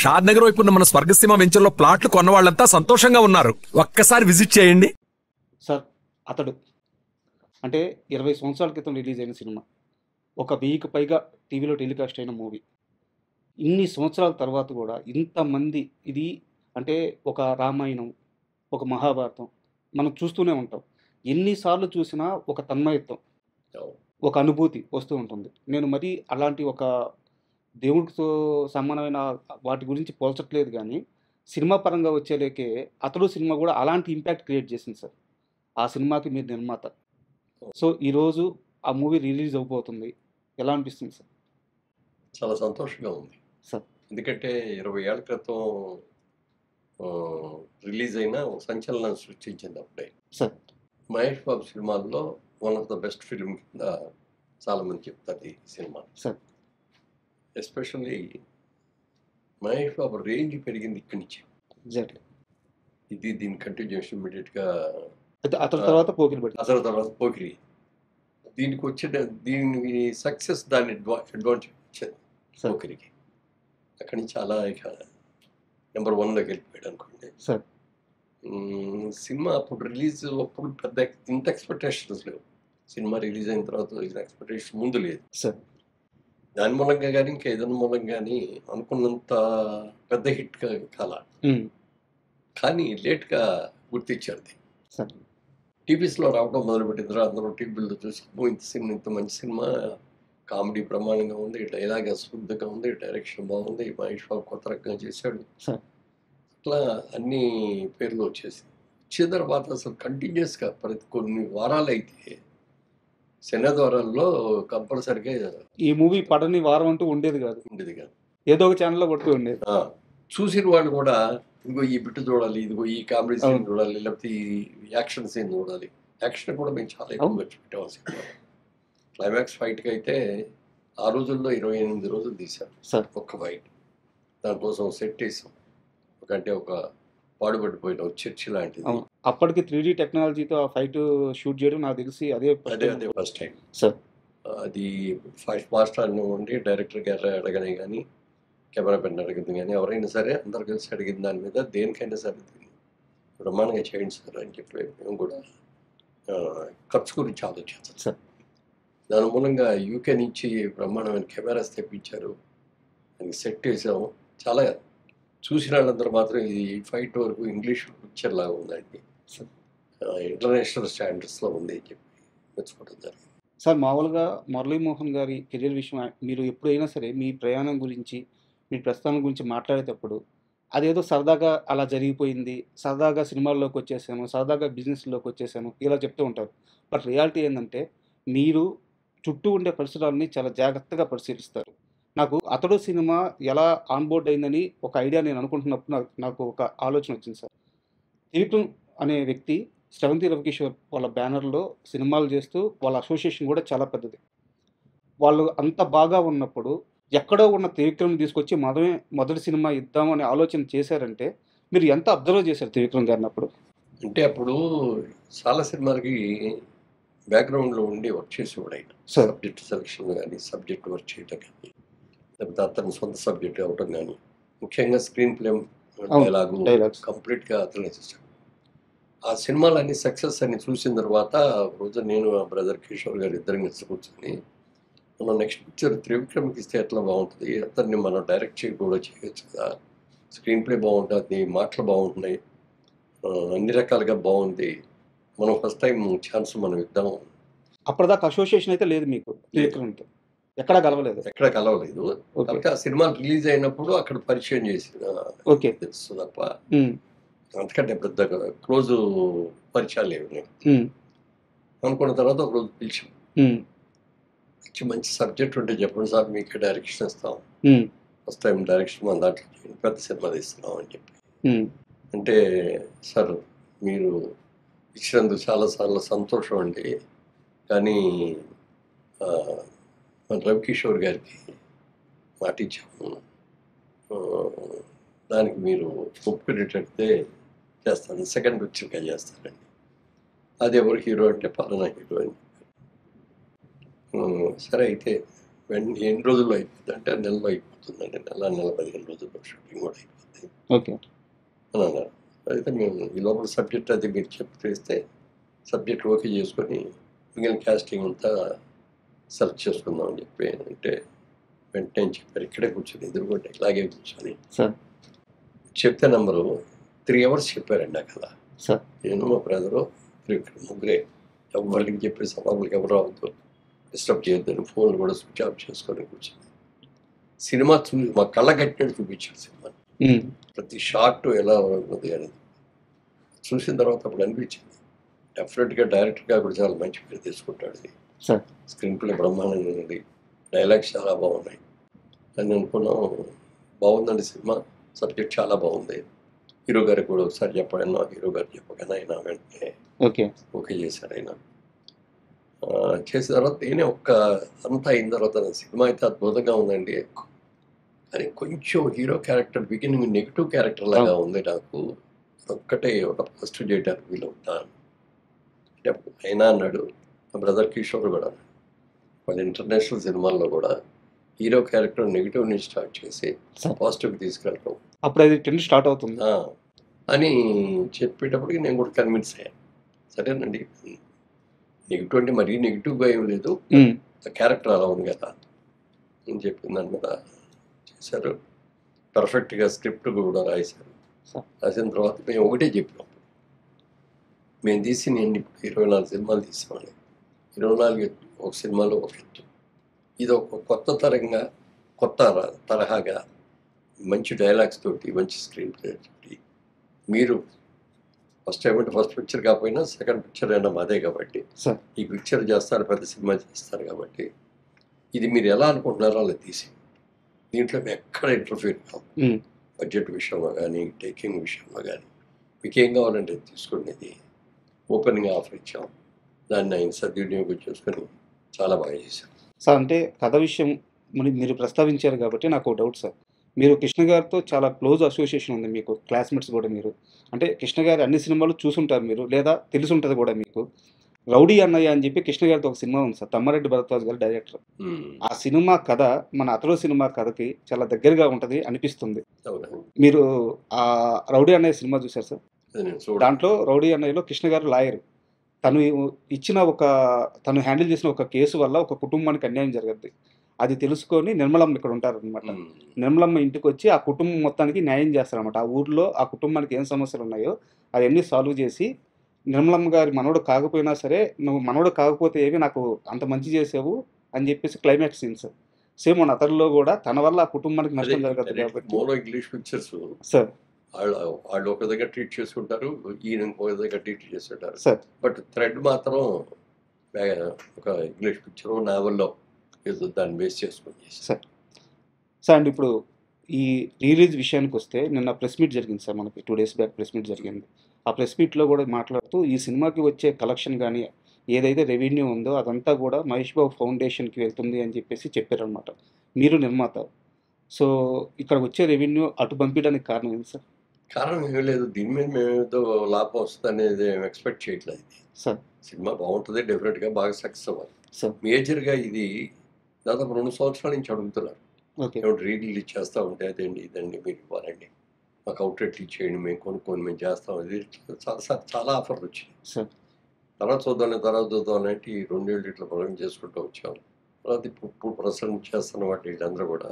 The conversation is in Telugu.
షాద్ నగర్ వైపు ఉన్న మన స్వర్గసీమ వెంచర్లో ప్లాట్లు కొన్న వాళ్ళంతా సంతోషంగా ఉన్నారు. ఒక్కసారి విజిట్ చేయండి. సార్ అతడు అంటే 20 సంవత్సరాల క్రితం రిలీజ్ అయిన సినిమా, ఒక 1000కి పైగా టీవీలో టెలికాస్ట్ అయిన మూవీ. ఇన్ని సంవత్సరాల తర్వాత కూడా ఇంతమంది ఇది అంటే ఒక రామాయణం, ఒక మహాభారతం మనం చూస్తూనే ఉంటాం. ఎన్నిసార్లు చూసినా ఒక తన్మయత్వం, ఒక అనుభూతి వస్తూ ఉంటుంది. నేను మరీ అలాంటి ఒక దేవుడితో సమానమైన వాటి గురించి పోల్చట్లేదు కానీ, సినిమా పరంగా వచ్చేలేకే అతడు సినిమా కూడా అలాంటి ఇంపాక్ట్ క్రియేట్ చేసింది సార్. ఆ సినిమాకి మీరు నిర్మాత. సో ఈరోజు ఆ మూవీ రిలీజ్ అవబోతుంది. ఎలా అనిపిస్తుంది సార్? చాలా సంతోషంగా ఉంది సార్. ఎందుకంటే 20 ఏళ్ల క్రితం రిలీజ్ అయిన ఒక సంచలనం సృష్టించింది అప్పుడే. సార్ మహేష్ బాబు సినిమాల్లో one of the best film కింద చాలామంది చెప్తారు ఈ cinema. Sir especially Mahesh Babu range పెరిగింది ఇక్కడి నుంచి. ఎగ్జాక్ట్లీ. ఇది దీని కంటిన్యూషన్ ఇమీడియట్గా అయితే అతని తర్వాత పోకిరి పడింది. అసలు తర్వాత పోకిరి దీనికి వచ్చిన దీని సక్సెస్ దాని అడ్వాంటేజ్ వచ్చింది పోకిరికి. అక్కడి నుంచి అలా ఇక నెంబర్ 1లోకి వెళ్ళిపోయాడు అనుకోండి. సార్ సినిమా అప్పుడు రిలీజ్ అప్పుడు పెద్ద ఇంత ఎక్స్పెక్టేషన్స్ లేవు. సినిమా రిలీజ్ అయిన తర్వాత ఎక్స్పెక్టేషన్ ముందు లేదు. సార్ దాని మూలంగా కానీ ఇంకా ఏదైనా మూలంగా కానీ అనుకున్నంత పెద్ద హిట్ కాల, కానీ లేట్గా గుర్తించారు. సార్ టీవీస్లో రావడం మొదలుపెట్టిన తర్వాత అందరూ టీవీలో చూసి ఇంత మంచి సినిమా, కామెడీ ప్రమాణంగా ఉంది, డైలాగ్ అసృద్ధంగా ఉంది, డైరెక్షన్ బాగుంది, మహేష్ బాబు కొత్త రకంగా చేశాడు, అట్లా అన్ని పేర్లు వచ్చేసి వచ్చే తర్వాత అసలు కంటిన్యూస్గా ప్రతి కొన్ని వారాలు అయితే శనివారాల్లో కంపల్సరిగా ఈ మూవీ పడని వారం అంటూ ఉండేది కాదు. ఏదో ఒక ఛానల్లో పడుతూ ఉండేది. చూసిన వాళ్ళు కూడా ఇదిగో ఈ బిట్టు చూడాలి, ఇదిగో ఈ కామెడీ సీన్ చూడాలి, లేకపోతే ఈ యాక్షన్ సీన్ చూడాలి. యాక్షన్ కూడా మేము చాలా ఎక్కువ ఖర్చు పెట్టాము సినిమా. క్లైమాక్స్ ఫైట్కి అయితే ఆ రోజుల్లో 28 రోజులు తీశారు ఒక్క ఫైట్. దానికోసం సెట్ వేసాం. ఒక పాడుపడిపోయిన ఒక చర్చి లాంటిది. అప్పటికి 3D టెక్నాలజీతో ఆ ఫైట్ షూట్ చేయడం నాకు తెలిసి అదే ఫస్ట్ టైం సార్. అది ఫస్ట్ మాస్టర్ ఉండి డైరెక్టర్ గారు అడగనే కానీ, కెమెరా పెన్ అడిగింది కానీ, ఎవరైనా సరే అందరు కలిసి అడిగిన దాని మీద దేనికైనా సరే బ్రహ్మాండంగా చేయండి సార్ అని చెప్పి మేము కూడా ఖర్చు గురించి ఆలోచించాం సార్. దాని మూలంగా యూకే నుంచి బ్రహ్మాండమైన కెమెరాస్ తెప్పించారు, దానికి సెట్ వేసాము. చాలా చూసిన వాళ్ళందరూ మాత్రం ఇది ఫైట్ వరకు ఇంగ్లీష్ పిక్చర్ లాగా ఉందండి, ఇంటర్నేషనల్ స్టాండర్డ్స్లో ఉంది అని చెప్పి మెచ్చుకోవడం జరిగింది సార్. మామూలుగా మురళీమోహన్ గారి కెరీర్ విషయం మీరు ఎప్పుడైనా సరే మీ ప్రయాణం గురించి, మీ ప్రస్థానం గురించి మాట్లాడేటప్పుడు అదేదో సరదాగా అలా జరిగిపోయింది, సరదాగా సినిమాల్లోకి వచ్చేసాను, సరదాగా బిజినెస్లోకి వచ్చేసాను ఇలా చెప్తూ ఉంటారు. బట్ రియాలిటీ ఏంటంటే మీరు చుట్టూ ఉండే పరిసరాలని చాలా జాగ్రత్తగా పరిశీలిస్తారు. నాకు అతడు సినిమా ఎలా ఆన్బోర్డ్ అయిందని ఒక ఐడియా నేను అనుకుంటున్నప్పుడు నాకు ఒక ఆలోచన వచ్చింది సార్. త్రివిక్రమ్ అనే వ్యక్తి శ్రవంతి రవికిషోర్ వాళ్ళ బ్యానర్లో సినిమాలు చేస్తూ వాళ్ళ అసోసియేషన్ కూడా చాలా పెద్దది. వాళ్ళు అంత బాగా ఉన్నప్పుడు ఎక్కడో ఉన్న త్రివిక్రమ్ తీసుకొచ్చి మొదటి సినిమా ఇద్దామనే ఆలోచన చేశారంటే మీరు ఎంత అబ్జర్వ్ చేశారు త్రివిక్రమ్ గారిని అప్పుడు? అంటే అప్పుడు చాలా సినిమాలకి బ్యాక్గ్రౌండ్లో ఉండి వర్క్ చేసేవాడు ఆయన. సబ్జెక్ట్ సెలక్షన్ కానీ, సబ్జెక్ట్ వర్క్ చేయటం కానీ, లేకపోతే అతని సొంత సబ్జెక్ట్ అవ్వటం కానీ, ముఖ్యంగా స్క్రీన్ ప్లే, డైలాగ్స్ కంప్లీట్గా అతనే చేశాడు. ఆ సినిమాలన్నీ సక్సెస్ అని చూసిన తర్వాత రోజు నేను ఆ బ్రదర్ కిషోర్ గారు ఇద్దరం కలిసి కూర్చొని మనం నెక్స్ట్ పిక్చర్ త్రివిక్రమ్కి ఇస్తే ఎట్లా బాగుంటుంది, అతన్ని మనం డైరెక్ట్ కూడా చేయొచ్చు కదా, స్క్రీన్ ప్లే బాగుంటుంది, మాటలు బాగుంటున్నాయి, అన్ని రకాలుగా బాగుంది, మనం ఫస్ట్ టైం ఛాన్స్ మనం ఇద్దాం. అప్పటిదాకా అసోసియేషన్ అయితే లేదు మీకు త్రివిక్రమ్తో? ఎక్కడ కలవలేదు? కాబట్టి ఆ సినిమా రిలీజ్ అయినప్పుడు అక్కడ పరిచయం చేసిన తెలుసు తప్ప అంతకంటే పెద్ద క్లోజ్ పరిచయాలు లేవు. అనుకున్న తర్వాత ఒక రోజు పిలిచాం, మంచి సబ్జెక్ట్ ఉంటే చెప్పండి సార్, మీకు డైరెక్షన్ ఇస్తాం, ఫస్ట్ టైం డైరెక్షన్ మన దాంట్లో పెద్ద సినిమా తీస్తున్నాం అని చెప్పి. అంటే సార్ మీరు ఇచ్చినందుకు చాలాసార్లు సంతోషం అండి, కానీ మన రవికిషోర్ గారికి మాట ఇచ్చాము, దానికి మీరు ఒప్పుకునేటట్టే చేస్తాను, సెకండ్ పిక్చర్గా చేస్తానండి. అది ఎవరు హీరో అంటే పలానా హీరో అని. సరే అయితే ఎన్ని రోజుల్లో అయిపోతుంది అంటే నెలలో అయిపోతుందండి, నెల 15 రోజుల్లో షూటింగ్ కూడా అయిపోతుంది ఓకే అని అన్నారు. అయితే మేము ఈ లోపల సబ్జెక్ట్ అది మీరు చేస్తే సబ్జెక్ట్ ఓకే చేసుకొని మిగిలిన క్యాస్టింగ్ అంతా సెలెక్ట్ చేసుకుందాం అని చెప్పి అంటే వెంటనే చెప్పారు. ఇక్కడే కూర్చొని ఎదురుకుంటే ఇలాగే కూర్చొని సార్ చెప్తే నెంబరు 3 hours చెప్పారండి ఆ కథ. సార్ నేను మా బ్రదరు ముగ్గురే, ఎవరికి చెప్పేసి లోపలికి ఎవరు రావద్దు, డిస్టర్బ్ చేయొద్దని ఫోన్లు కూడా స్విచ్ ఆఫ్ చేసుకొని కూర్చొని సినిమా మా కళ్ళ కట్టినట్టు చూపించారు సినిమా. ప్రతి షాట్ ఎలా ఉన్నది అనేది చూసిన తర్వాత అప్పుడు అనిపించింది డెఫినెట్గా డైరెక్టర్గా కూడా చాలా మంచి పేరు తీసుకుంటాడు. సార్ స్క్రీన్ ప్లే బ్రహ్మాండంగా ఉంది, డైలాగ్స్ చాలా బాగున్నాయి అని అనుకున్నాం. బాగుందండి సినిమా, సబ్జెక్ట్ చాలా బాగుంది. హీరో గారికి కూడా ఒకసారి చెప్పాను, హీరో గారు చెప్పగానే ఆయన వెంటనే ఓకే చేశారు. ఆయన చేసిన తర్వాత నేనే అంతా అయిన తర్వాత సినిమా అయితే అద్భుతంగా ఉందండి. కానీ కొంచెం hero character beginning negative character లాగా ఉంది. నాకు ఒక్కటే ఒక ఫస్ట్ చేయడానికి వీలవుతాను అయినా అన్నాడు. మా బ్రదర్ కిషోర్ కూడా వాళ్ళ ఇంటర్నేషనల్ సినిమాల్లో కూడా హీరో క్యారెక్టర్ నెగిటివ్ నుంచి స్టార్ట్ చేసి పాజిటివ్కి తీసుకెళ్ళటం అప్పుడు అది ట్రెండ్ స్టార్ట్ అవుతుంది అని చెప్పేటప్పటికి నేను కూడా కన్విన్స్ అయ్యాను. సరేనండి, నెగిటివ్ అంటే మరీ నెగిటివ్గా ఏం లేదు, క్యారెక్టర్ అలా ఉంది కదా అని చెప్పిన దాని మీద చేశారు. పర్ఫెక్ట్గా స్క్రిప్ట్ కూడా రాశారు. రాసిన తర్వాత మేము ఒకటే చెప్పాం, మేము తీసి నేను ఇప్పుడు 24 సినిమాలు తీసామండి. 24 ఒక సినిమాలో ఒక ఎత్తు, ఇది ఒక కొత్త తరహాగా మంచి డైలాగ్స్ తోటి మంచి స్క్రీన్ ప్లే తోటి మీరు ఫస్ట్ టైం అంటే ఫస్ట్ పిక్చర్ కాకపోయినా సెకండ్ పిక్చర్ అయినా మాదే కాబట్టి ఈ పిక్చర్ చేస్తారు, పెద్ద సినిమా చేస్తారు కాబట్టి ఇది మీరు ఎలా అనుకుంటున్నారో అలా తీసి దీంట్లో మేము ఎక్కడ ఇంటర్ఫీర్ కావు. బడ్జెట్ విషయంలో కానీ టేకింగ్ విషయంలో కానీ మీకు ఏం కావాలంటే తీసుకునేది ఓపెన్గా ఆఫర్ ఇచ్చాం. దాన్ని ఆయన సద్వినియోగం చేసుకొని చాలా బాగా చేశారు. సార్ అంటే కథ విషయం మీరు ప్రస్తావించారు కాబట్టి నాకు ఒక డౌట్ సార్. మీరు కృష్ణ గారితో చాలా క్లోజ్ అసోసియేషన్ ఉంది మీకు, క్లాస్మేట్స్ కూడా మీరు. అంటే కృష్ణ గారి అన్ని సినిమాలు చూసుంటారు మీరు, లేదా తెలిసి ఉంటుంది కూడా మీకు. రౌడీ అన్నయ్య అని చెప్పి కృష్ణ గారితో ఒక సినిమా ఉంది సార్, తమ్మారెడ్డి భరద్వాజ్ గారు డైరెక్టర్. ఆ సినిమా కథ మన అతడు సినిమా కథకి చాలా దగ్గరగా ఉంటుంది అనిపిస్తుంది. మీరు ఆ రౌడీ అన్నయ్య సినిమా చూశారు సార్? దాంట్లో రౌడీ అన్నయ్యలో కృష్ణ గారు లాయర్. తను హ్యాండిల్ చేసిన ఒక కేసు వల్ల ఒక కుటుంబానికి అన్యాయం జరగద్ది. అది తెలుసుకొని నిర్మలమ్మ ఇక్కడ ఉంటారనమాట. నిర్మలమ్మ ఇంటికి వచ్చి ఆ కుటుంబం మొత్తానికి న్యాయం చేస్తారనమాట. ఆ ఊర్లో ఆ కుటుంబానికి ఏం సమస్యలు ఉన్నాయో అవన్నీ సాల్వ్ చేసి, నిర్మలమ్మ గారి మనవడు కాకపోయినా సరే, నువ్వు మనవడు కాకపోతే ఏమి నాకు అంత మంచి చేసావు అని చెప్పేసి క్లైమాక్స్ సీన్స్. సేమ్ మన అతడిలో కూడా తన వల్ల ఆ కుటుంబానికి నష్టం జరగదు కాబట్టి ఇంగ్లీష్ పిక్చర్స్ సార్ వాళ్ళు ఒక దగ్గర ట్రీట్ చేసుకుంటారు, ఈయన ఒక దగ్గర ట్రీట్ చేస్తుంటారు సార్. బట్ థ్రెడ్ మాత్రం ఒక ఇంగ్లీష్ పిక్చర్ నావల్లో ఏదో దాన్ని బేస్ చేసుకుని సార్. సార్ అండ్ ఇప్పుడు ఈ రిలీజ్ విషయానికి వస్తే నిన్న ప్రెస్ మీట్ జరిగింది సార్, మనకి 2 days బ్యాక్ ప్రెస్ మీట్ జరిగింది. ఆ ప్రెస్ మీట్లో కూడా మాట్లాడుతూ ఈ సినిమాకి వచ్చే కలెక్షన్ కానీ ఏదైతే రెవెన్యూ ఉందో అదంతా కూడా మహేష్ బాబు ఫౌండేషన్కి వెళ్తుంది అని చెప్పేసి చెప్పారనమాట. మీరు నిర్మాత, సో ఇక్కడ వచ్చే రెవెన్యూ అటు పంపించడానికి కారణం ఏంటి సార్? కారణం ఏమీ లేదు, దీని మీద మేము ఏదో లాభం వస్తుంది అనేది ఎక్స్పెక్ట్ చేయట్లేదు. సార్ సినిమా బాగుంటుంది, డెఫినెట్గా బాగా సక్సెస్ అవ్వాలి. సార్ మేజర్గా ఇది దాదాపు 2 సంవత్సరాల నుంచి అడుగుతున్నారు. ఓకే, రీలీజ్ చేస్తూ ఉంటే అదండి ఇదండి మీరు ఇవ్వాలండి, మాకు అవుట్లెట్లు ఇచ్చేయండి, మేము కొనుక్కొని మేము చేస్తాం. ఇది చాలా ఆఫర్లు వచ్చినాయి. సార్ తర్వాత చూద్దాం అంటే ఈ 2 ఏళ్ళు ఇట్లా ప్రొగ్రామ్ చేసుకుంటూ వచ్చాం. తర్వాత ఇప్పుడు ప్రసెంట్ చేస్తున్న వాటి వీళ్ళందరూ కూడా